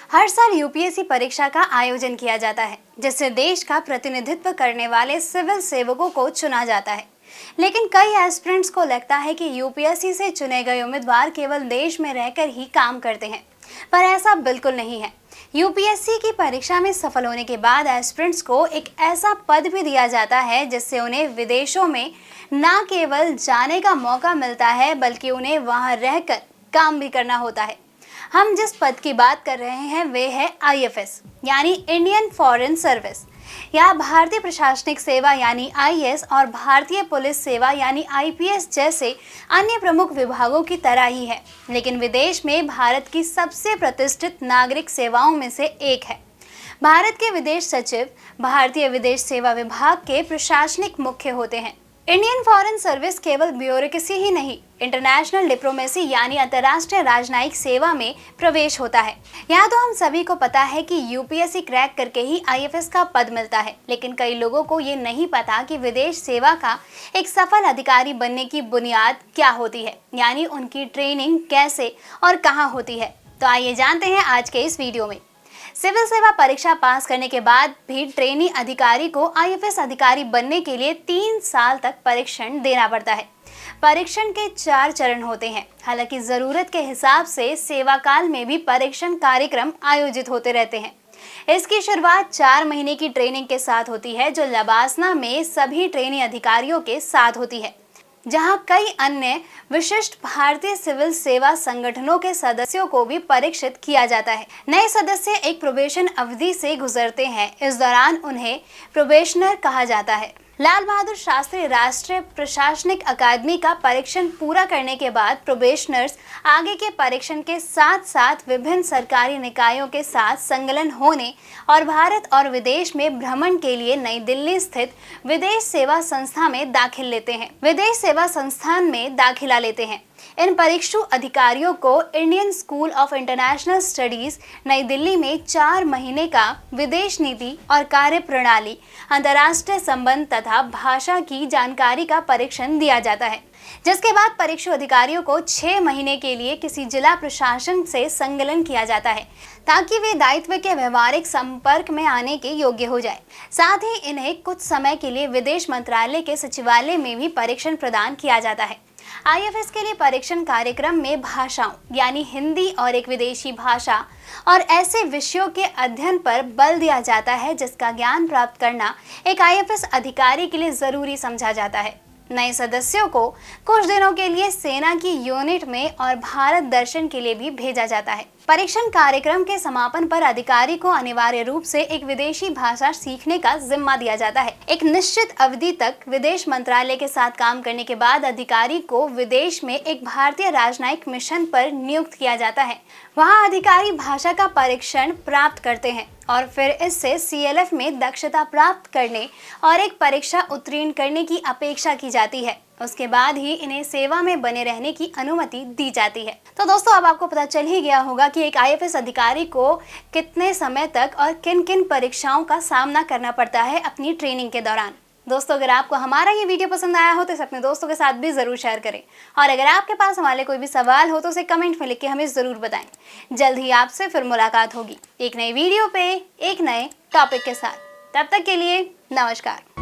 हर साल यूपीएससी परीक्षा का आयोजन किया जाता है, जिससे देश का प्रतिनिधित्व करने वाले सिविल सेवकों को चुना जाता है। लेकिन कई एस्पिरेंट्स को लगता है कि यूपीएससी से चुने गए उम्मीदवार केवल देश में रहकर ही काम करते हैं, पर ऐसा बिल्कुल नहीं है। यूपीएससी की परीक्षा में सफल होने के बाद एस्पिरेंट्स को एक ऐसा पद भी दिया जाता है जिससे उन्हें विदेशों में न केवल जाने का मौका मिलता है, बल्कि उन्हें वहां रहकर काम भी करना होता है। हम जिस पद की बात कर रहे हैं वे है आईएफएस यानी इंडियन फॉरेन सर्विस। यह भारतीय प्रशासनिक सेवा यानी आईएएस और भारतीय पुलिस सेवा यानी आईपीएस जैसे अन्य प्रमुख विभागों की तरह ही है, लेकिन विदेश में भारत की सबसे प्रतिष्ठित नागरिक सेवाओं में से एक है। भारत के विदेश सचिव भारतीय विदेश सेवा विभाग के प्रशासनिक मुख्य होते हैं। इंडियन फॉरेन सर्विस केवल ब्यूरोक्रेसी ही नहीं, इंटरनेशनल डिप्लोमेसी यानी अंतर्राष्ट्रीय राजनयिक सेवा में प्रवेश होता है। यहाँ तो हम सभी को पता है कि यूपीएससी क्रैक करके ही आईएफएस का पद मिलता है, लेकिन कई लोगों को ये नहीं पता कि विदेश सेवा का एक सफल अधिकारी बनने की बुनियाद क्या होती है, यानी उनकी ट्रेनिंग कैसे और कहाँ होती है। तो आइए जानते हैं आज के इस वीडियो में। सिविल सेवा परीक्षा पास करने के बाद भी ट्रेनी अधिकारी को आईएफएस अधिकारी बनने के लिए 3 साल तक परीक्षण देना पड़ता है। परीक्षण के 4 चरण होते हैं। हालांकि जरूरत के हिसाब से सेवा काल में भी परीक्षण कार्यक्रम आयोजित होते रहते हैं। इसकी शुरुआत 4 महीने की ट्रेनिंग के साथ होती है, जो लबासना में सभी ट्रेनी अधिकारियों के साथ होती है, जहां कई अन्य विशिष्ट भारतीय सिविल सेवा संगठनों के सदस्यों को भी परीक्षित किया जाता है। नए सदस्य एक प्रोबेशन अवधि से गुजरते हैं। इस दौरान उन्हें प्रोबेशनर कहा जाता है। लाल बहादुर शास्त्री राष्ट्रीय प्रशासनिक अकादमी का परीक्षण पूरा करने के बाद प्रोबेशनर्स आगे के परीक्षण के साथ साथ विभिन्न सरकारी निकायों के साथ संलग्न होने और भारत और विदेश में भ्रमण के लिए नई दिल्ली स्थित विदेश सेवा संस्था में दाखिल लेते हैं। विदेश सेवा संस्थान में दाखिला लेते हैं। इन परीक्षु अधिकारियों को Indian school of international studies नई दिल्ली में 4 महीने का विदेश नीति और कार्य प्रणाली, अंतर्राष्ट्रीय संबंध तथा भाषा की जानकारी का परीक्षण दिया जाता है, जिसके बाद परीक्षु अधिकारियों को 6 महीने के लिए किसी जिला प्रशासन से संलग्न किया जाता है, ताकि वे दायित्व के व्यवहारिक संपर्क में आने के योग्य हो जाए। साथ ही इन्हें कुछ समय के लिए विदेश मंत्रालय के सचिवालय में भी परीक्षण प्रदान किया जाता है। आईएफएस के लिए परीक्षण कार्यक्रम में भाषाओं यानी हिंदी और एक विदेशी भाषा और ऐसे विषयों के अध्ययन पर बल दिया जाता है जिसका ज्ञान प्राप्त करना एक आईएफएस अधिकारी के लिए जरूरी समझा जाता है। नए सदस्यों को कुछ दिनों के लिए सेना की यूनिट में और भारत दर्शन के लिए भी भेजा जाता है। परीक्षण कार्यक्रम के समापन पर अधिकारी को अनिवार्य रूप से एक विदेशी भाषा सीखने का जिम्मा दिया जाता है। एक निश्चित अवधि तक विदेश मंत्रालय के साथ काम करने के बाद अधिकारी को विदेश में एक भारतीय राजनयिक मिशन पर नियुक्त किया जाता है। वहां अधिकारी भाषा का परीक्षण प्राप्त करते हैं और फिर इससे सीएलएफ में दक्षता प्राप्त करने और एक परीक्षा उत्तीर्ण करने की अपेक्षा की जाती है। उसके बाद ही इन्हें सेवा में बने रहने की अनुमति दी जाती है। तो दोस्तों, अब आपको पता चल ही गया होगा कि एक आईएफएस अधिकारी को कितने समय तक और किन किन परीक्षाओं का सामना करना पड़ता है अपनी ट्रेनिंग के दौरान। दोस्तों, अगर आपको हमारा ये वीडियो पसंद आया हो तो इसे अपने दोस्तों के साथ भी जरूर शेयर करें, और अगर आपके पास हमारे कोई भी सवाल हो तो उसे कमेंट में लिख के हमें जरूर बताएं। जल्द ही आपसे फिर मुलाकात होगी एक नई वीडियो पे एक नए टॉपिक के साथ। तब तक के लिए नमस्कार।